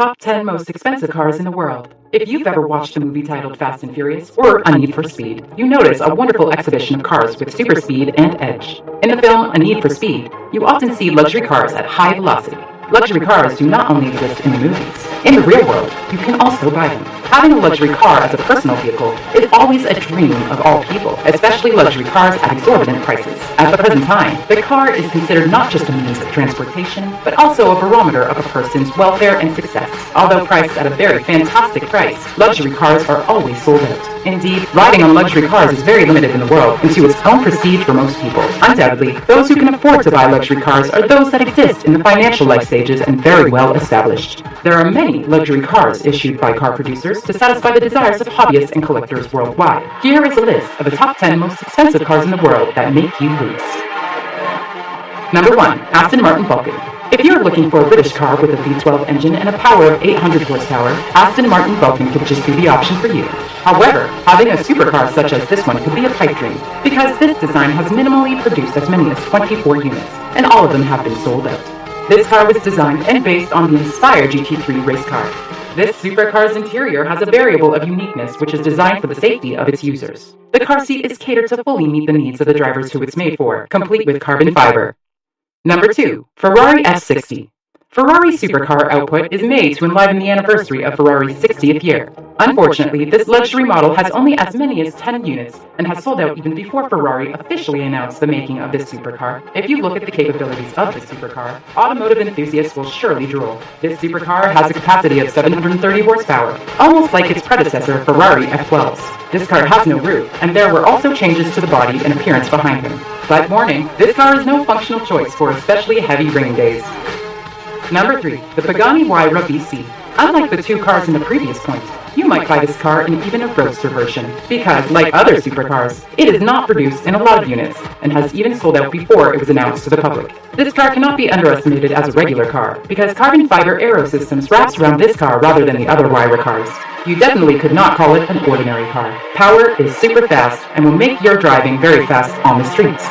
Top 10 Most Expensive Cars in the World. If you've ever watched a movie titled Fast and Furious or A Need for Speed, you notice a wonderful exhibition of cars with super speed and edge. In the film A Need for Speed, you often see luxury cars at high velocity. Luxury cars do not only exist in the movies. In the real world, you can also buy them. Having a luxury car as a personal vehicle is always a dream of all people, especially luxury cars at exorbitant prices. At the present time, the car is considered not just a means of transportation, but also a barometer of a person's welfare and success. Although priced at a very fantastic price, luxury cars are always sold out. Indeed, riding on luxury cars is very limited in the world, and to its own prestige for most people. Undoubtedly, those who can afford to buy luxury cars are those that exist in the financial life stages and very well established. There are many luxury cars issued by car producers to satisfy the desires of hobbyists and collectors worldwide. Here is a list of the top 10 most expensive cars in the world that make you lose. Number 1. Aston Martin Vulcan. If you're looking for a British car with a V12 engine and a power of 800 horsepower, Aston Martin Vulcan could just be the option for you. However, having a supercar such as this one could be a pipe dream, because this design has minimally produced as many as 24 units, and all of them have been sold out. This car was designed and based on the Inspire GT3 race car. This supercar's interior has a variable of uniqueness which is designed for the safety of its users. The car seat is catered to fully meet the needs of the drivers who it's made for, complete with carbon fiber. Number 2. Ferrari F60. Ferrari supercar output is made to enliven the anniversary of Ferrari's 60th year. Unfortunately, this luxury model has only as many as 10 units and has sold out even before Ferrari officially announced the making of this supercar. If you look at the capabilities of this supercar, automotive enthusiasts will surely drool. This supercar has a capacity of 730 horsepower, almost like its predecessor Ferrari F12s. This car has no roof, and there were also changes to the body and appearance behind them. But warning, this car is no functional choice for especially heavy rain days. Number 3. The Pagani Huayra VC. Unlike the two cars in the previous point, you might buy this car in even a roadster version, because, like other supercars, it is not produced in a lot of units, and has even sold out before it was announced to the public. This car cannot be underestimated as a regular car, because carbon fiber aero systems wraps around this car rather than the other Huayra cars. You definitely could not call it an ordinary car. Power is super fast, and will make your driving very fast on the streets.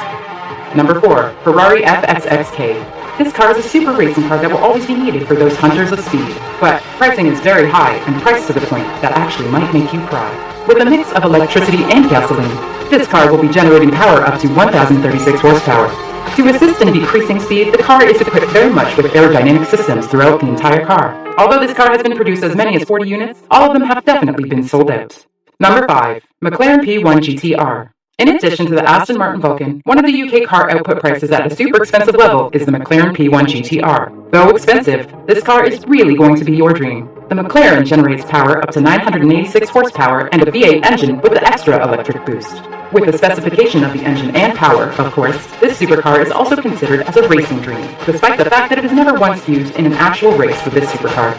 Number 4. Ferrari FXXK. This car is a super racing car that will always be needed for those hunters of speed, but pricing is very high and priced to the point that actually might make you cry. With a mix of electricity and gasoline, this car will be generating power up to 1,036 horsepower. To assist in decreasing speed, the car is equipped very much with aerodynamic systems throughout the entire car. Although this car has been produced as many as 40 units, all of them have definitely been sold out. Number 5. McLaren P1 GTR. In addition to the Aston Martin Vulcan, one of the UK car output prices at a super expensive level is the McLaren P1 GTR. Though expensive, this car is really going to be your dream. The McLaren generates power up to 986 horsepower and a V8 engine with the extra electric boost. With the specification of the engine and power, of course, this supercar is also considered as a racing dream, despite the fact that it was never once used in an actual race with this supercar.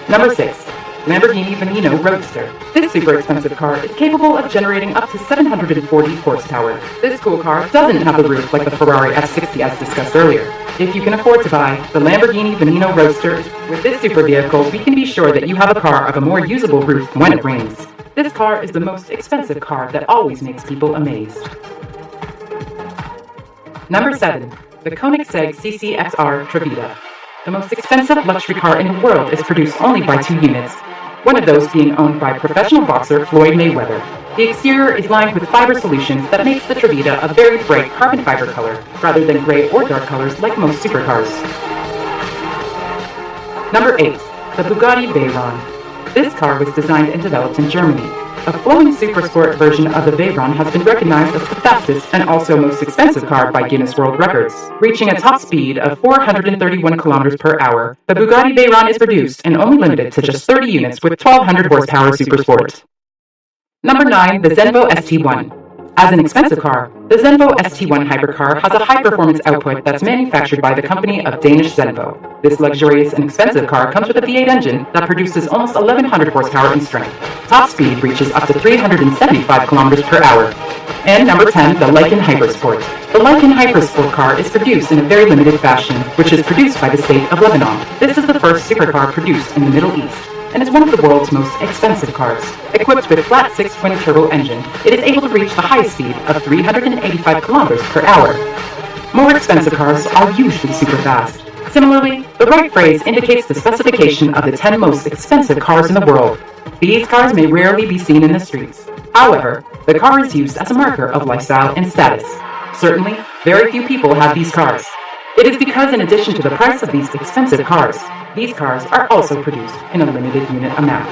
Number 6. Lamborghini Veneno Roadster. This super expensive car is capable of generating up to 740 horsepower. This cool car doesn't have a roof like the Ferrari F60 as discussed earlier. If you can afford to buy the Lamborghini Veneno Roadster, with this super vehicle we can be sure that you have a car of a more usable roof when it rains. This car is the most expensive car that always makes people amazed. Number 7. The Koenigsegg CC-XR Trevita. The most expensive luxury car in the world is produced only by 2 units, one of those being owned by professional boxer Floyd Mayweather. The exterior is lined with fiber solutions that makes the Trevita a very bright carbon fiber color, rather than gray or dark colors like most supercars. Number 8. The Bugatti Veyron. This car was designed and developed in Germany. A flowing supersport version of the Veyron has been recognized as the fastest and also most expensive car by Guinness World Records. Reaching a top speed of 431 km per hour, the Bugatti Veyron is produced and only limited to just 30 units with 1,200 horsepower supersport. Number 9. The Zenvo ST1. As an expensive car, the Zenvo ST1 hypercar has a high-performance output that's manufactured by the company of Danish Zenvo. This luxurious and expensive car comes with a V8 engine that produces almost 1,100 horsepower in strength. Top speed reaches up to 375 kilometers per hour. And number 10, the Lykan Hypersport. The Lykan Hypersport car is produced in a very limited fashion, which is produced by the state of Lebanon. This is the first supercar produced in the Middle East, and is one of the world's most expensive cars. Equipped with a flat 6 twin-turbo engine, it is able to reach the highest speed of 385 kilometers per hour. More expensive cars are usually super fast. Similarly, the right phrase indicates the specification of the 10 most expensive cars in the world. These cars may rarely be seen in the streets. However, the car is used as a marker of lifestyle and status. Certainly, very few people have these cars. It is because in addition to the price of these expensive cars, these cars are also produced in a limited unit amount.